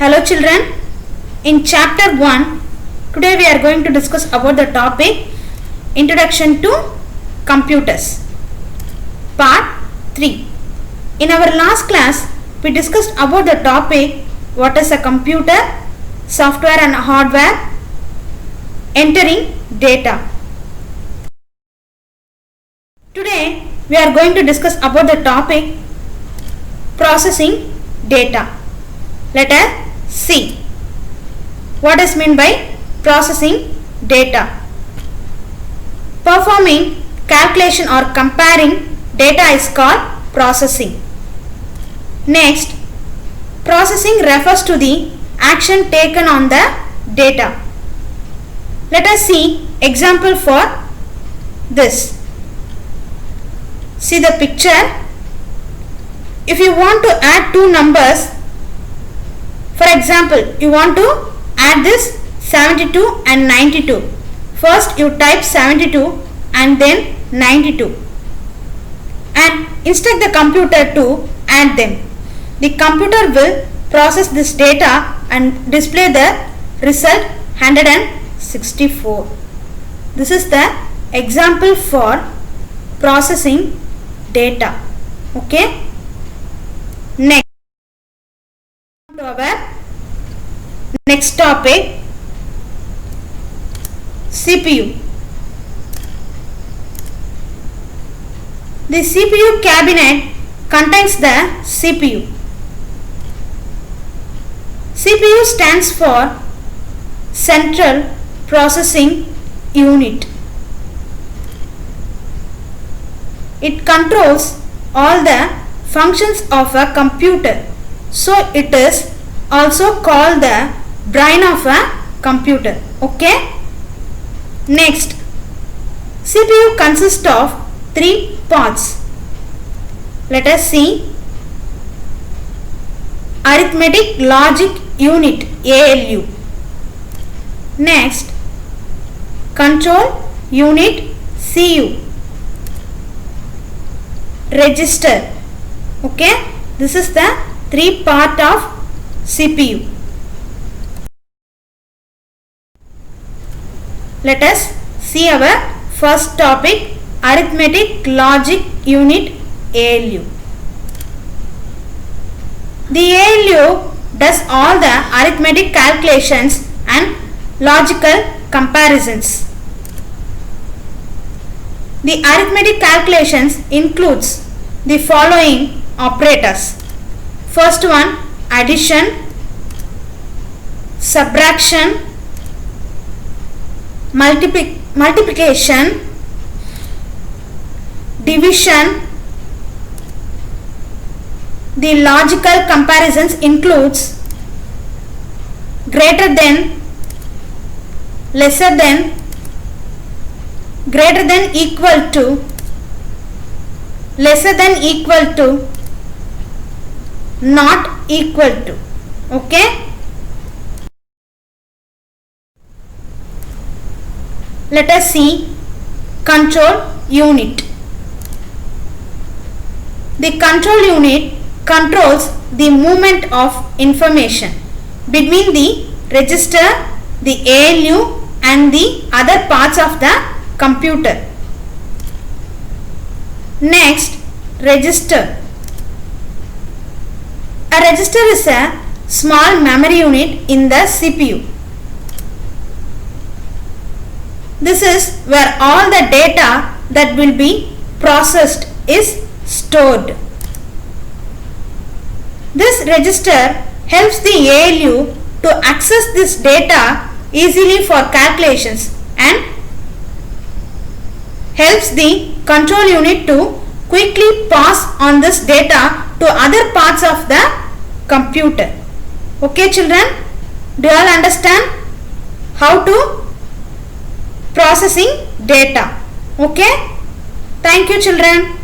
Hello children, in chapter 1, today we are going to discuss about the topic Introduction to Computers. Part 3. In our last class, we discussed about the topic what is a computer, software and hardware, entering data. Today we are going to discuss about the topic processing data. Let us see what is meant by processing data. Performing calculation or comparing data is called processing. Next, processing refers to the action taken on the data. Let us see example for this. See the picture. If you want to add two numbers, for example, you want to add this 72 and 92. First you type 72 and then 92 and instruct the computer to add them. The computer will process this data and display the result 164. This is the example for processing data. Okay. Next, to our next topic, CPU. The CPU cabinet contains the CPU. CPU stands for Central Processing Unit. It controls all the functions of a computer, so it is also called the brain of a computer. Okay. Next, CPU consists of three parts. Let us see. Arithmetic Logic Unit, ALU. Next, Control Unit, CU. Register. Okay, this is the three part of CPU. Let us see our first topic, Arithmetic Logic Unit, ALU. The ALU does all the arithmetic calculations and logical comparisons. The arithmetic calculations includes the following operators. First one, addition, subtraction, multiplication, division. The logical comparisons includes greater than, lesser than, greater than equal to, lesser than equal to, not equal to. Okay. Let us see control unit. The control unit controls the movement of information between the register, the ALU and the other parts of the computer. Next, register. A register is a small memory unit in the CPU. This is where all the data that will be processed is stored. This register helps the ALU to access this data easily for calculations and helps the control unit to quickly pass on this data to other parts of the computer. Okay children, do you all understand how to processing data? Okay, thank you children.